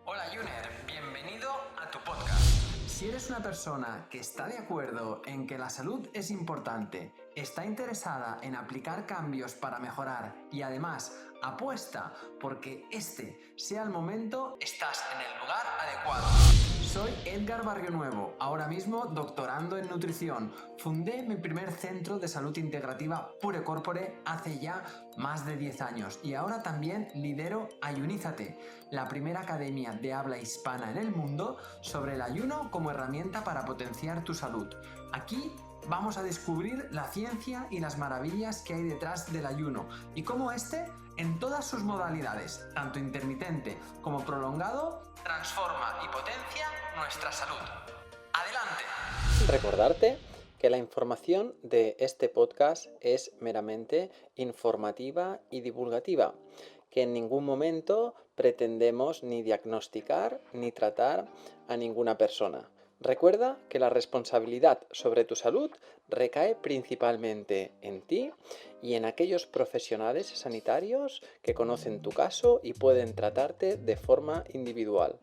Hola Juner, bienvenido a tu podcast. Si eres una persona que está de acuerdo en que la salud es importante, está interesada en aplicar cambios para mejorar y además apuesta porque este sea el momento, estás en el lugar adecuado. Soy Edgar Barrionuevo, ahora mismo doctorando en nutrición. Fundé mi primer centro de salud integrativa Pure Corpore hace ya más de 10 años y ahora también lidero Ayunízate, la primera academia de habla hispana en el mundo sobre el ayuno como herramienta para potenciar tu salud. Aquí vamos a descubrir la ciencia y las maravillas que hay detrás del ayuno y cómo este, en todas sus modalidades, tanto intermitente como prolongado, transforma y potencia nuestra salud. ¡Adelante! Recordarte que la información de este podcast es meramente informativa y divulgativa, que en ningún momento pretendemos ni diagnosticar ni tratar a ninguna persona. Recuerda que la responsabilidad sobre tu salud recae principalmente en ti y en aquellos profesionales sanitarios que conocen tu caso y pueden tratarte de forma individual.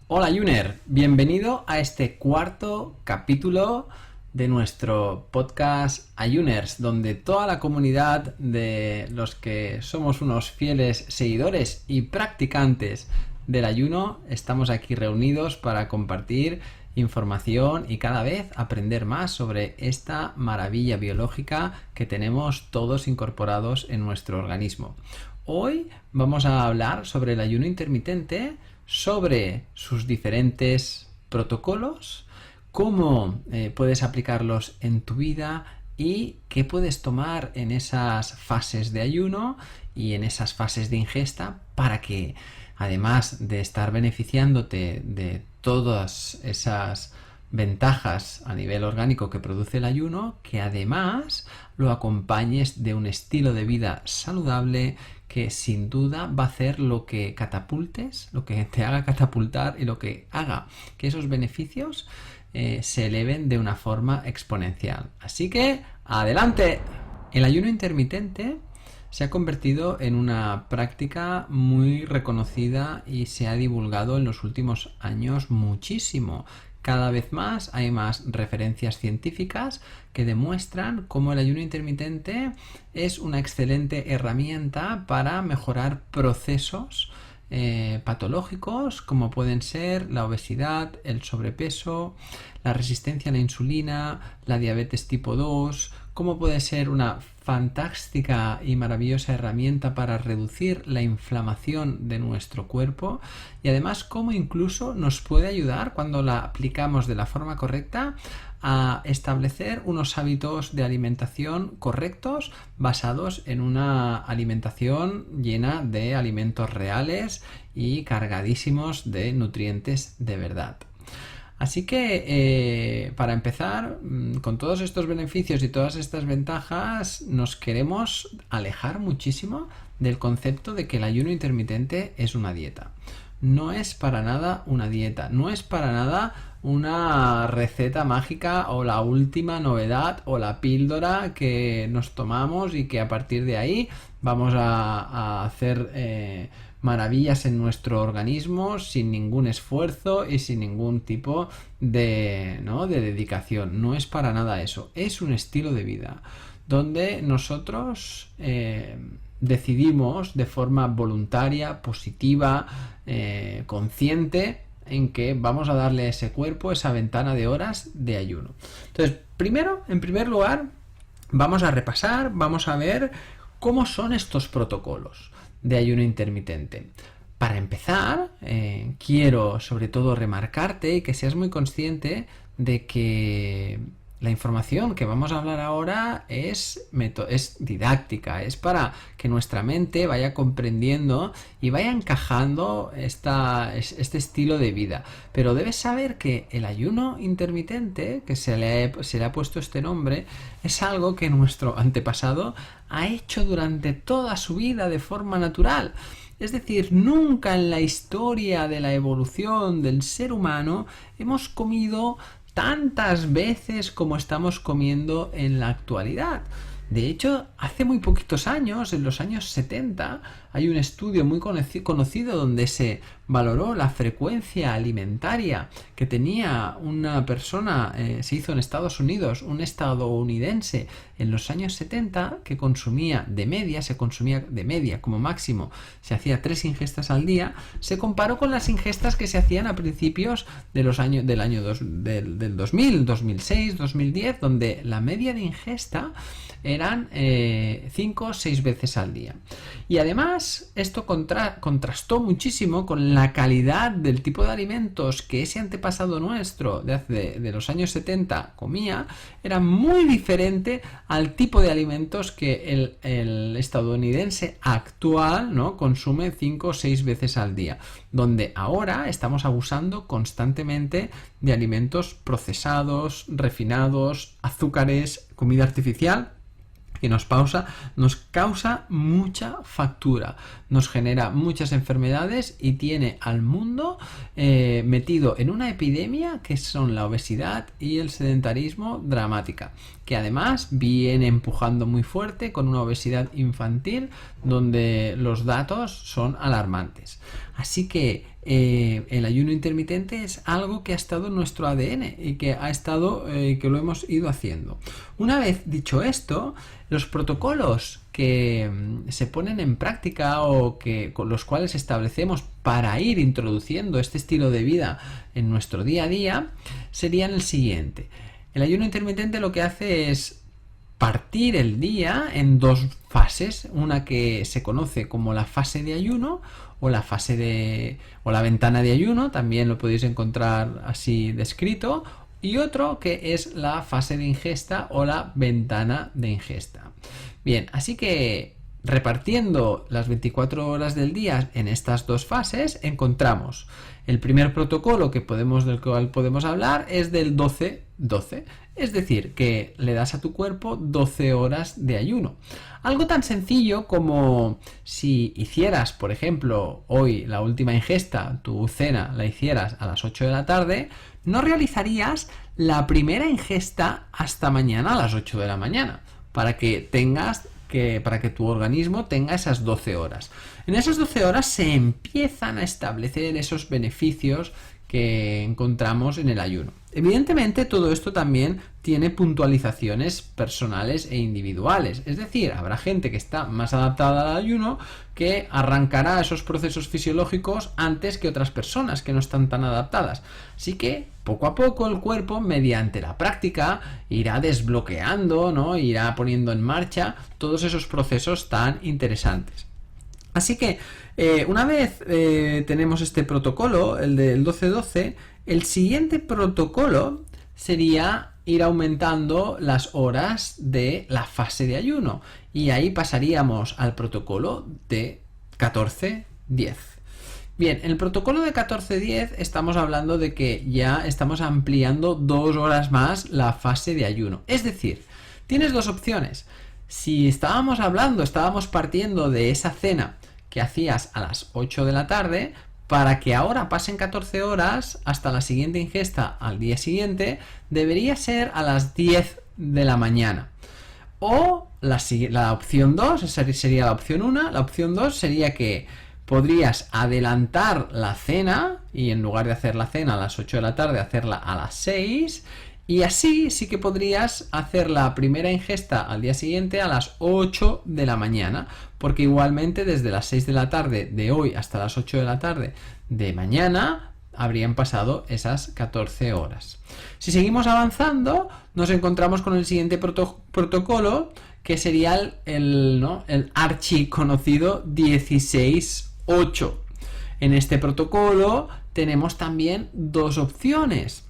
Hola Juner, bienvenido a este cuarto capítulo de nuestro podcast Ayuners, donde toda la comunidad de los que somos unos fieles seguidores y practicantes del ayuno estamos aquí reunidos para compartir información y cada vez aprender más sobre esta maravilla biológica que tenemos todos incorporados en nuestro organismo. Hoy vamos a hablar sobre el ayuno intermitente, sobre sus diferentes protocolos, cómo puedes aplicarlos en tu vida y qué puedes tomar en esas fases de ayuno y en esas fases de ingesta para que, además de estar beneficiándote de todas esas ventajas a nivel orgánico que produce el ayuno, que además lo acompañes de un estilo de vida saludable que sin duda va a hacer lo que catapultes, lo que te haga catapultar y lo que haga que esos beneficios se eleven de una forma exponencial. Así que, ¡adelante! El ayuno intermitente se ha convertido en una práctica muy reconocida y se ha divulgado en los últimos años muchísimo. Cada vez más hay más referencias científicas que demuestran cómo el ayuno intermitente es una excelente herramienta para mejorar procesos patológicos como pueden ser la obesidad, el sobrepeso, la resistencia a la insulina, la diabetes tipo 2, como puede ser una fantástica y maravillosa herramienta para reducir la inflamación de nuestro cuerpo y además cómo incluso nos puede ayudar cuando la aplicamos de la forma correcta a establecer unos hábitos de alimentación correctos basados en una alimentación llena de alimentos reales y cargadísimos de nutrientes de verdad. Así que para empezar, con todos estos beneficios y todas estas ventajas, nos queremos alejar muchísimo del concepto de que el ayuno intermitente es una dieta. No es para nada una dieta, no es para nada una receta mágica o la última novedad o la píldora que nos tomamos y que a partir de ahí vamos a hacer maravillas en nuestro organismo sin ningún esfuerzo y sin ningún tipo de dedicación. No es para nada eso, es un estilo de vida donde nosotros decidimos de forma voluntaria, positiva, consciente en que vamos a darle a ese cuerpo esa ventana de horas de ayuno. Entonces, en primer lugar, vamos a repasar, vamos a ver cómo son estos protocolos de ayuno intermitente. Para empezar, quiero sobre todo remarcarte y que seas muy consciente de que la información que vamos a hablar ahora es didáctica, es para que nuestra mente vaya comprendiendo y vaya encajando este estilo de vida. Pero debes saber que el ayuno intermitente, que se le ha puesto este nombre, es algo que nuestro antepasado ha hecho durante toda su vida de forma natural. Es decir, nunca en la historia de la evolución del ser humano hemos comido tantas veces como estamos comiendo en la actualidad. De hecho, hace muy poquitos años, en los años 70, hay un estudio muy conocido donde se valoró la frecuencia alimentaria que tenía una persona, se hizo en Estados Unidos, un estadounidense en los años 70 que se consumía de media como máximo, se hacía 3 ingestas al día, se comparó con las ingestas que se hacían a principios de los años del 2000, 2006, 2010, donde la media de ingesta eran 5 o 6 veces al día. Y además esto contrastó muchísimo con la calidad del tipo de alimentos que ese antepasado nuestro de los años 70 comía. Era muy diferente al tipo de alimentos que el estadounidense actual, ¿no?, consume 5 o 6 veces al día, donde ahora estamos abusando constantemente de alimentos procesados, refinados, azúcares, comida artificial, que nos causa mucha factura, nos genera muchas enfermedades y tiene al mundo metido en una epidemia que son la obesidad y el sedentarismo dramática, que además viene empujando muy fuerte con una obesidad infantil donde los datos son alarmantes. Así que el ayuno intermitente es algo que ha estado en nuestro ADN y que que lo hemos ido haciendo. Una vez dicho esto, los protocolos que se ponen en práctica o con los cuales establecemos para ir introduciendo este estilo de vida en nuestro día a día serían el siguiente. El ayuno intermitente lo que hace es partir el día en 2 fases, una que se conoce como la fase de ayuno o la ventana de ayuno, también lo podéis encontrar así descrito, y otro que es la fase de ingesta o la ventana de ingesta. Bien, así que repartiendo las 24 horas del día en estas 2 fases, encontramos el primer protocolo del cual podemos hablar es del 12-12, es decir, que le das a tu cuerpo 12 horas de ayuno. Algo tan sencillo como si hicieras, por ejemplo, hoy la última ingesta, tu cena la hicieras a las 8 de la tarde, no realizarías la primera ingesta hasta mañana a las 8 de la mañana, para que tu organismo tenga esas 12 horas. En esas 12 horas se empiezan a establecer esos beneficios que encontramos en el ayuno. Evidentemente, todo esto también tiene puntualizaciones personales e individuales. Es decir, habrá gente que está más adaptada al ayuno que arrancará esos procesos fisiológicos antes que otras personas que no están tan adaptadas. Así que, poco a poco, el cuerpo, mediante la práctica, irá desbloqueando, ¿no?, irá poniendo en marcha todos esos procesos tan interesantes. Así que una vez tenemos este protocolo, el del 12-12, el siguiente protocolo sería ir aumentando las horas de la fase de ayuno y ahí pasaríamos al protocolo de 14-10. Bien, en el protocolo de 14-10 estamos hablando de que ya estamos ampliando 2 horas más la fase de ayuno. Es decir, tienes 2 opciones. Si estábamos partiendo de esa cena que hacías a las 8 de la tarde, para que ahora pasen 14 horas hasta la siguiente ingesta al día siguiente, debería ser a las 10 de la mañana. O la opción 2, esa sería la opción 1, la opción 2 sería que podrías adelantar la cena y en lugar de hacer la cena a las 8 de la tarde, hacerla a las 6. Y así sí que podrías hacer la primera ingesta al día siguiente a las 8 de la mañana, porque igualmente desde las 6 de la tarde de hoy hasta las 8 de la tarde de mañana habrían pasado esas 14 horas. Si seguimos avanzando, nos encontramos con el siguiente protocolo, que sería el archiconocido 16-8. En este protocolo tenemos también 2 opciones,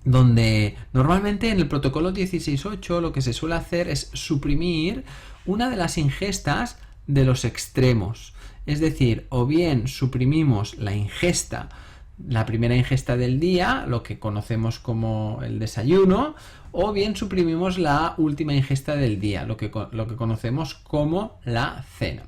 donde normalmente en el protocolo 16-8 lo que se suele hacer es suprimir una de las ingestas de los extremos. Es decir, o bien suprimimos la primera ingesta del día, lo que conocemos como el desayuno, o bien suprimimos la última ingesta del día, lo que conocemos como la cena.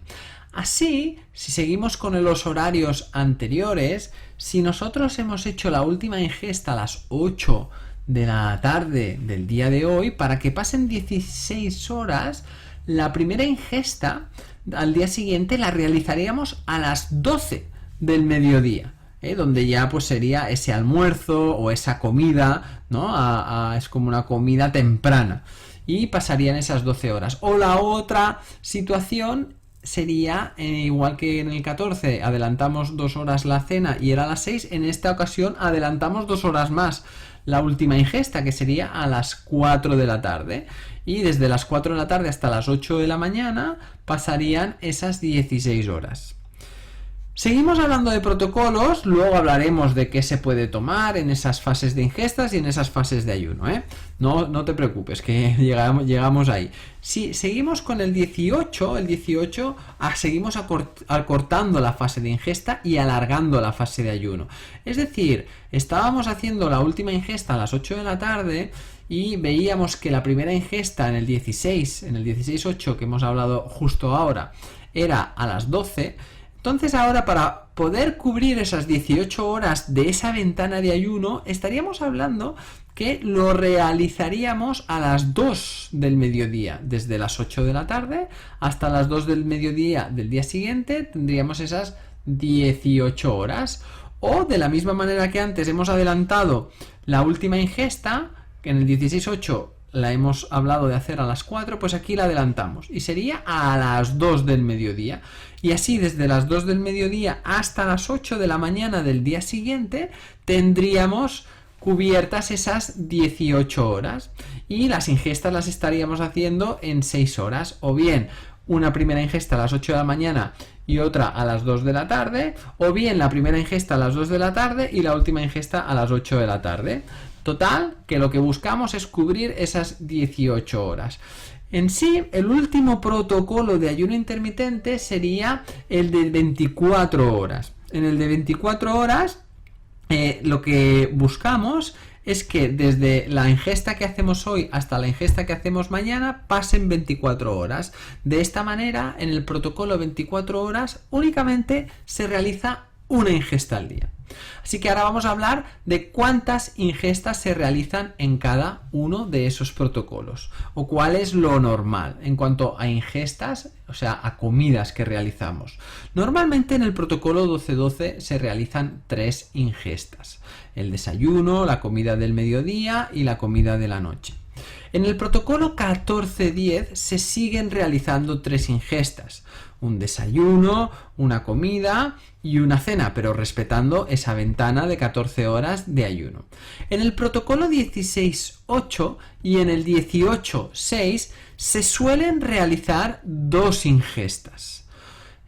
Así, si seguimos con los horarios anteriores, si nosotros hemos hecho la última ingesta a las 8 de la tarde del día de hoy, para que pasen 16 horas, la primera ingesta al día siguiente la realizaríamos a las 12 del mediodía. Donde ya pues sería ese almuerzo o esa comida, ¿no? Es como una comida temprana y pasarían esas 12 horas. O la otra situación sería, igual que en el 14 adelantamos 2 horas la cena y era a las 6, en esta ocasión adelantamos 2 horas más la última ingesta, que sería a las 4 de la tarde. Y desde las 4 de la tarde hasta las 8 de la mañana pasarían esas 16 horas. Seguimos hablando de protocolos, luego hablaremos de qué se puede tomar en esas fases de ingestas y en esas fases de ayuno, No te preocupes, que llegamos ahí. Si seguimos con el 18, seguimos acortando la fase de ingesta y alargando la fase de ayuno. Es decir, estábamos haciendo la última ingesta a las 8 de la tarde y veíamos que la primera ingesta en el 16-8 que hemos hablado justo ahora, era a las 12. Entonces ahora, para poder cubrir esas 18 horas de esa ventana de ayuno, estaríamos hablando que lo realizaríamos a las 2 del mediodía. Desde las 8 de la tarde hasta las 2 del mediodía del día siguiente tendríamos esas 18 horas. O de la misma manera que antes hemos adelantado la última ingesta, que en el 16-8 la hemos hablado de hacer a las 4, pues aquí la adelantamos y sería a las 2 del mediodía. Y así desde las 2 del mediodía hasta las 8 de la mañana del día siguiente tendríamos cubiertas esas 18 horas y las ingestas las estaríamos haciendo en 6 horas, o bien una primera ingesta a las 8 de la mañana y otra a las 2 de la tarde, o bien la primera ingesta a las 2 de la tarde y la última ingesta a las 8 de la tarde. Total, que lo que buscamos es cubrir esas 18 horas. En sí, el último protocolo de ayuno intermitente sería el de 24 horas. En el de 24 horas, lo que buscamos es que desde la ingesta que hacemos hoy hasta la ingesta que hacemos mañana pasen 24 horas. De esta manera, en el protocolo 24 horas únicamente se realiza una ingesta al día. Así que ahora vamos a hablar de cuántas ingestas se realizan en cada uno de esos protocolos, o cuál es lo normal en cuanto a ingestas, o sea, a comidas que realizamos. Normalmente en el protocolo 12-12 se realizan 3 ingestas: el desayuno, la comida del mediodía y la comida de la noche. En el protocolo 14-10 se siguen realizando 3 ingestas: un desayuno, una comida y una cena, pero respetando esa ventana de 14 horas de ayuno. En el protocolo 16-8 y en el 18-6 se suelen realizar 2 ingestas.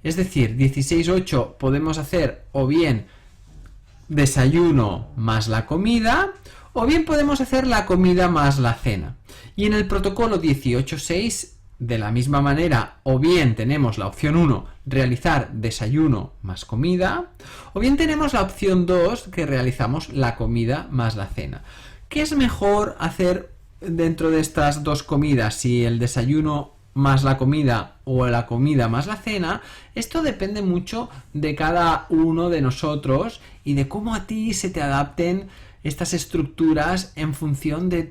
Es decir, 16-8 podemos hacer o bien desayuno más la comida, o bien podemos hacer la comida más la cena. Y en el protocolo 18-6, de la misma manera, o bien tenemos la opción 1, realizar desayuno más comida, o bien tenemos la opción 2, que realizamos la comida más la cena. ¿Qué es mejor hacer dentro de estas 2 comidas? Si el desayuno más la comida o la comida más la cena, esto depende mucho de cada uno de nosotros y de cómo a ti se te adapten estas estructuras en función de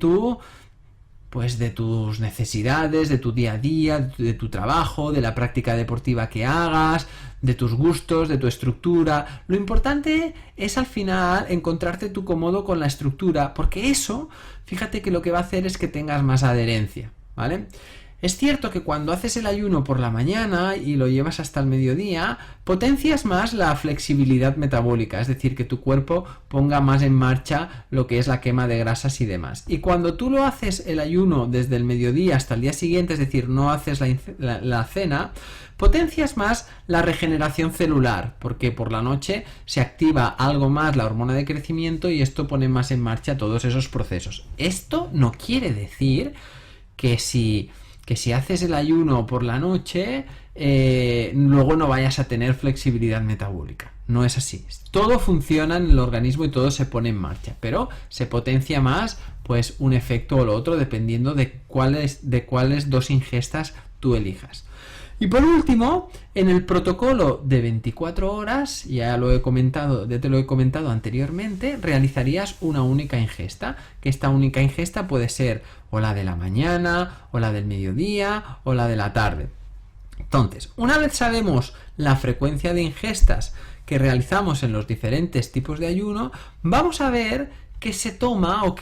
de tus necesidades, de tu día a día, de tu trabajo, de la práctica deportiva que hagas, de tus gustos, de tu estructura. Lo importante es al final encontrarte tú cómodo con la estructura, porque eso, fíjate que lo que va a hacer es que tengas más adherencia, ¿vale? Es cierto que cuando haces el ayuno por la mañana y lo llevas hasta el mediodía, potencias más la flexibilidad metabólica, es decir, que tu cuerpo ponga más en marcha lo que es la quema de grasas y demás. Y cuando tú lo haces el ayuno desde el mediodía hasta el día siguiente, es decir, no haces la cena, potencias más la regeneración celular, porque por la noche se activa algo más la hormona de crecimiento y esto pone más en marcha todos esos procesos. Esto no quiere decir que si haces el ayuno por la noche, luego no vayas a tener flexibilidad metabólica. No es así. Todo funciona en el organismo y todo se pone en marcha, pero se potencia más pues un efecto o lo otro dependiendo de cuáles 2 ingestas tú elijas. Y por último, en el protocolo de 24 horas, ya te lo he comentado anteriormente, realizarías una única ingesta, que esta única ingesta puede ser o la de la mañana, o la del mediodía, o la de la tarde. Entonces, una vez sabemos la frecuencia de ingestas que realizamos en los diferentes tipos de ayuno, vamos a ver qué se toma o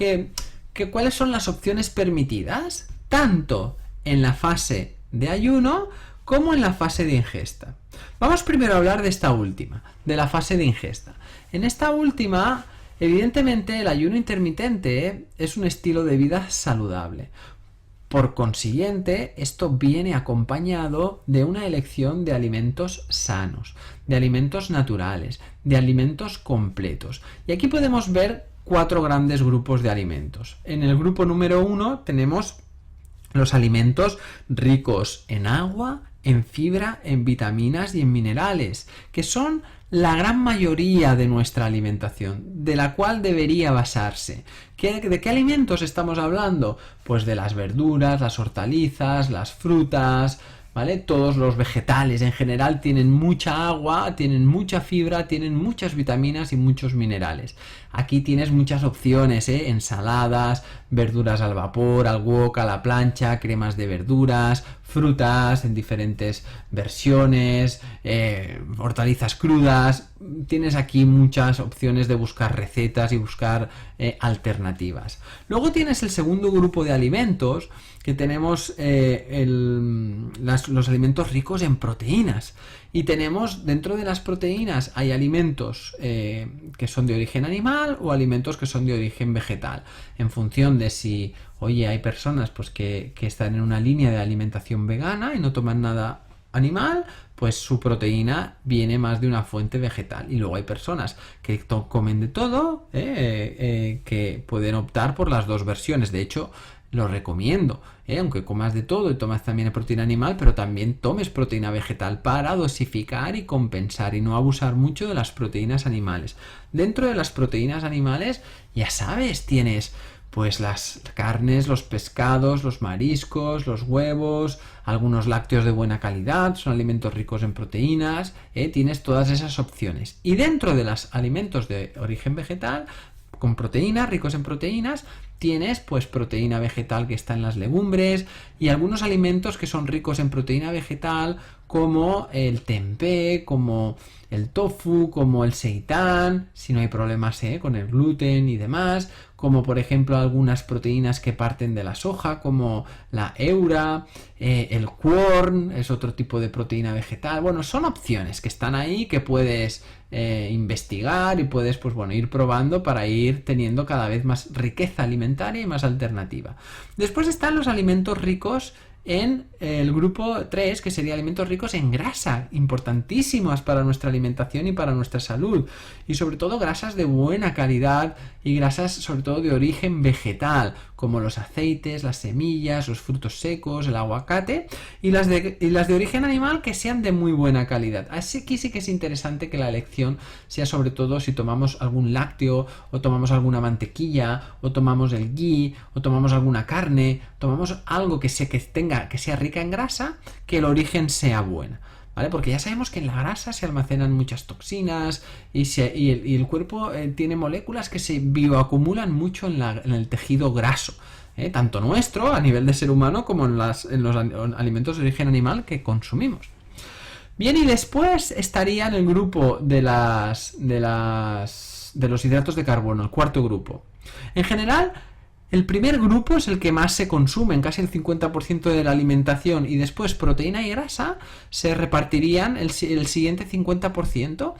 cuáles son las opciones permitidas, tanto en la fase de ayuno como en la fase de ingesta. Vamos primero a hablar de esta última, de la fase de ingesta. En esta última, evidentemente, el ayuno intermitente es un estilo de vida saludable. Por consiguiente, esto viene acompañado de una elección de alimentos sanos, de alimentos naturales, de alimentos completos. Y aquí podemos ver 4 grandes grupos de alimentos. En el grupo número 1 tenemos los alimentos ricos en agua, en fibra, en vitaminas y en minerales, que son la gran mayoría de nuestra alimentación, de la cual debería basarse. ¿De qué alimentos estamos hablando? Pues de las verduras, las hortalizas, las frutas, ¿vale? Todos los vegetales en general tienen mucha agua, tienen mucha fibra, tienen muchas vitaminas y muchos minerales. Aquí tienes muchas opciones, ensaladas, verduras al vapor, al wok, a la plancha, cremas de verduras, frutas en diferentes versiones, hortalizas crudas. Tienes aquí muchas opciones de buscar recetas y buscar alternativas. Luego tienes el segundo grupo de alimentos, que tenemos los alimentos ricos en proteínas. Y tenemos, dentro de las proteínas, hay alimentos que son de origen animal o alimentos que son de origen vegetal. En función de si, hay personas pues que están en una línea de alimentación vegana y no toman nada animal, pues su proteína viene más de una fuente vegetal. Y luego hay personas que comen de todo, que pueden optar por las dos versiones. De hecho, lo recomiendo, aunque comas de todo y tomas también proteína animal, pero también tomes proteína vegetal para dosificar y compensar y no abusar mucho de las proteínas animales. Dentro de las proteínas animales, ya sabes, tienes pues las carnes, los pescados, los mariscos, los huevos, algunos lácteos de buena calidad, son alimentos ricos en proteínas, tienes todas esas opciones. Y dentro de los alimentos de origen vegetal, con proteínas, ricos en proteínas, tienes pues proteína vegetal que está en las legumbres y algunos alimentos que son ricos en proteína vegetal como el tempeh, como el tofu, como el seitán, si no hay problemas con el gluten y demás, como por ejemplo algunas proteínas que parten de la soja, como la eura, el quorn, es otro tipo de proteína vegetal. Bueno, son opciones que están ahí que puedes investigar y puedes ir probando para ir teniendo cada vez más riqueza alimentaria y más alternativa. Después están los alimentos ricos en el grupo 3, que sería alimentos ricos en grasa, importantísimos para nuestra alimentación y para nuestra salud, y sobre todo grasas de buena calidad y grasas sobre todo de origen vegetal, como los aceites, las semillas, los frutos secos, el aguacate, y las de origen animal que sean de muy buena calidad. Así que sí que es interesante que la elección sea sobre todo si tomamos algún lácteo, o tomamos alguna mantequilla, o tomamos el ghee, o tomamos alguna carne, tomamos algo que sea rica en grasa, que el origen sea bueno, ¿vale? Porque ya sabemos que en la grasa se almacenan muchas toxinas y el cuerpo tiene moléculas que se bioacumulan mucho en el tejido graso, tanto nuestro a nivel de ser humano como en los alimentos de origen animal que consumimos. Bien, y después estaría en el grupo de los hidratos de carbono, el cuarto grupo. En general, el primer grupo es el que más se consume, en casi el 50% de la alimentación, y después proteína y grasa se repartirían el siguiente 50%,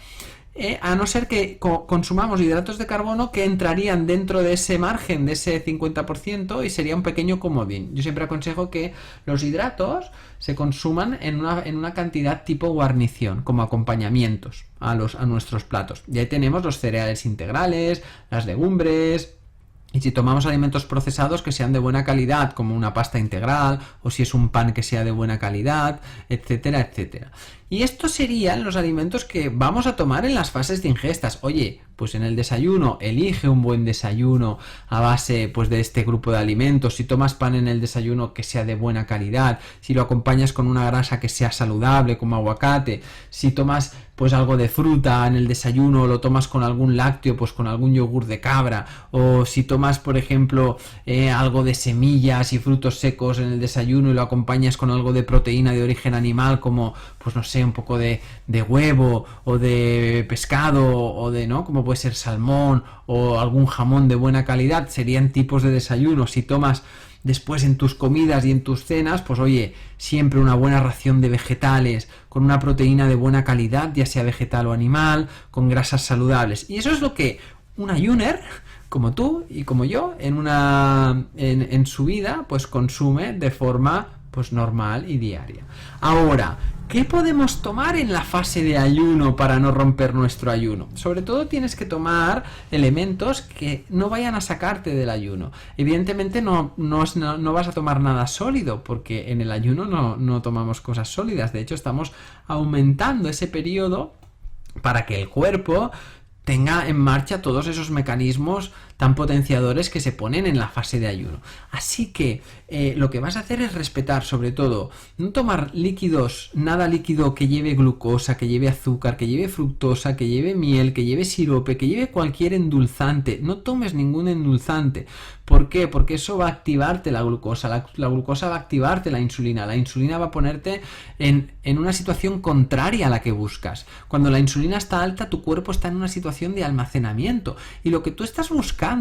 a no ser que consumamos hidratos de carbono que entrarían dentro de ese margen, de ese 50%, y sería un pequeño comodín. Yo siempre aconsejo que los hidratos se consuman en una cantidad tipo guarnición, como acompañamientos a nuestros platos. Y ahí tenemos los cereales integrales, las legumbres. Y si tomamos alimentos procesados que sean de buena calidad, como una pasta integral, o si es un pan que sea de buena calidad, etcétera, etcétera. Y estos serían los alimentos que vamos a tomar en las fases de ingestas. Oye, pues en el desayuno, elige un buen desayuno a base pues de este grupo de alimentos. Si tomas pan en el desayuno, que sea de buena calidad. Si lo acompañas con una grasa que sea saludable, como aguacate. Si tomas pues algo de fruta en el desayuno, o lo tomas con algún lácteo, pues con algún yogur de cabra. O si tomas, por ejemplo, algo de semillas y frutos secos en el desayuno y lo acompañas con algo de proteína de origen animal, como pues no sé, un poco de huevo o de pescado o de, ¿no? Como puede ser salmón o algún jamón de buena calidad, serían tipos de desayuno. Si tomas después en tus comidas y en tus cenas, pues oye, siempre una buena ración de vegetales con una proteína de buena calidad, ya sea vegetal o animal, con grasas saludables. Y eso es lo que un ayuner como tú y como yo en su vida pues consume de forma pues normal y diaria. Ahora, ¿qué podemos tomar en la fase de ayuno para no romper nuestro ayuno? Sobre todo tienes que tomar elementos que no vayan a sacarte del ayuno. Evidentemente no vas a tomar nada sólido, porque en el ayuno no tomamos cosas sólidas. De hecho, estamos aumentando ese periodo para que el cuerpo tenga en marcha todos esos mecanismos tan potenciadores que se ponen en la fase de ayuno. Así que lo que vas a hacer es respetar, sobre todo, no tomar líquidos, nada líquido que lleve glucosa, que lleve azúcar, que lleve fructosa, que lleve miel, que lleve sirope, que lleve cualquier endulzante. No tomes ningún endulzante. ¿Por qué? Porque eso va a activarte la glucosa. La glucosa va a activarte la insulina. La insulina va a ponerte en una situación contraria a la que buscas. Cuando la insulina está alta, tu cuerpo está en una situación de almacenamiento. Y lo que tú estás buscando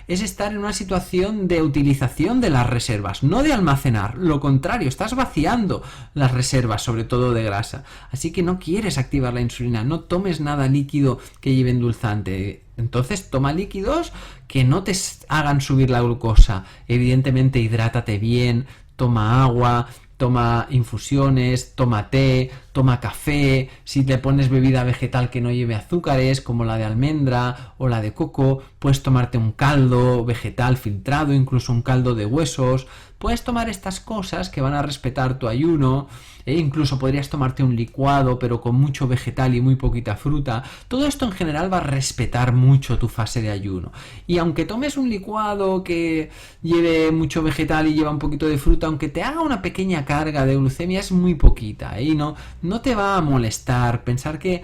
es estar en una situación de utilización de las reservas, no de almacenar. Lo contrario, estás vaciando las reservas, sobre todo de grasa. Así que no quieres activar la insulina. No tomes nada líquido que lleve endulzante. Entonces toma líquidos que no te hagan subir la glucosa. Evidentemente hidrátate bien, toma agua, toma infusiones, toma té, toma café. Si te pones bebida vegetal que no lleve azúcares, como la de almendra o la de coco, puedes tomarte un caldo vegetal filtrado, incluso un caldo de huesos. Puedes tomar estas cosas que van a respetar tu ayuno. Incluso podrías tomarte un licuado, pero con mucho vegetal y muy poquita fruta. Todo esto en general va a respetar mucho tu fase de ayuno. Y aunque tomes un licuado que lleve mucho vegetal y lleva un poquito de fruta, aunque te haga una pequeña carga de glucemia, es muy poquita. Y no te va a molestar. Pensar que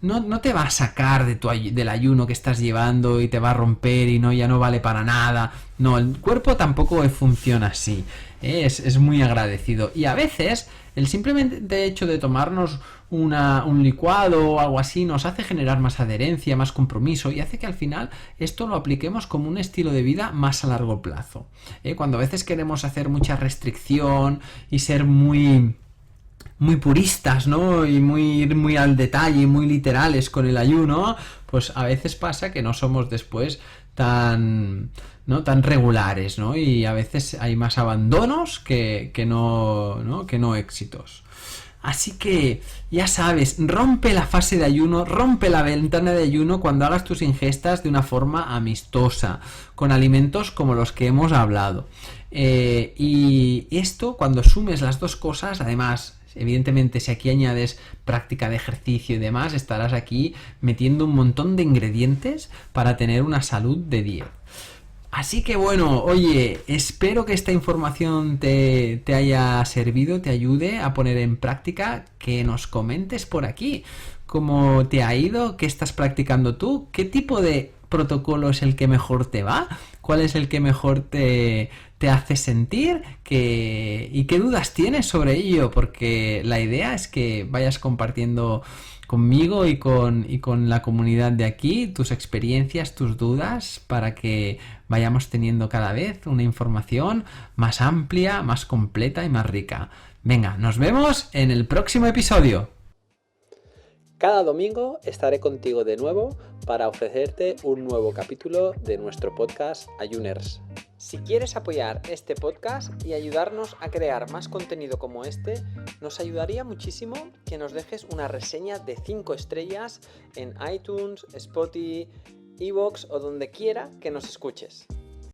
no te va a sacar del ayuno que estás llevando y te va a romper y ya no vale para nada. No, el cuerpo tampoco funciona así. Es muy agradecido. Y a veces el simplemente hecho de tomarnos un licuado o algo así nos hace generar más adherencia, más compromiso, y hace que al final esto lo apliquemos como un estilo de vida más a largo plazo. Cuando a veces queremos hacer mucha restricción y ser muy puristas, ¿no? Y muy al detalle y muy literales con el ayuno, pues a veces pasa que no somos después tan regulares, ¿no? Y a veces hay más abandonos que no éxitos. Así que, ya sabes, rompe la fase de ayuno, rompe la ventana de ayuno cuando hagas tus ingestas de una forma amistosa, con alimentos como los que hemos hablado. Y esto, cuando sumes las dos cosas, además, evidentemente, si aquí añades práctica de ejercicio y demás, estarás aquí metiendo un montón de ingredientes para tener una salud de 10. Así que bueno, oye, espero que esta información te haya servido, te ayude a poner en práctica, que nos comentes por aquí cómo te ha ido, qué estás practicando tú, qué tipo de protocolo es el que mejor te va, cuál es el que mejor te hace sentir, y qué dudas tienes sobre ello, porque la idea es que vayas compartiendo conmigo y con la comunidad de aquí tus experiencias, tus dudas, para que vayamos teniendo cada vez una información más amplia, más completa y más rica. Venga, nos vemos en el próximo episodio. Cada domingo estaré contigo de nuevo para ofrecerte un nuevo capítulo de nuestro podcast Ayuners. Si quieres apoyar este podcast y ayudarnos a crear más contenido como este, nos ayudaría muchísimo que nos dejes una reseña de 5 estrellas en iTunes, Spotify, iVoox o donde quiera que nos escuches.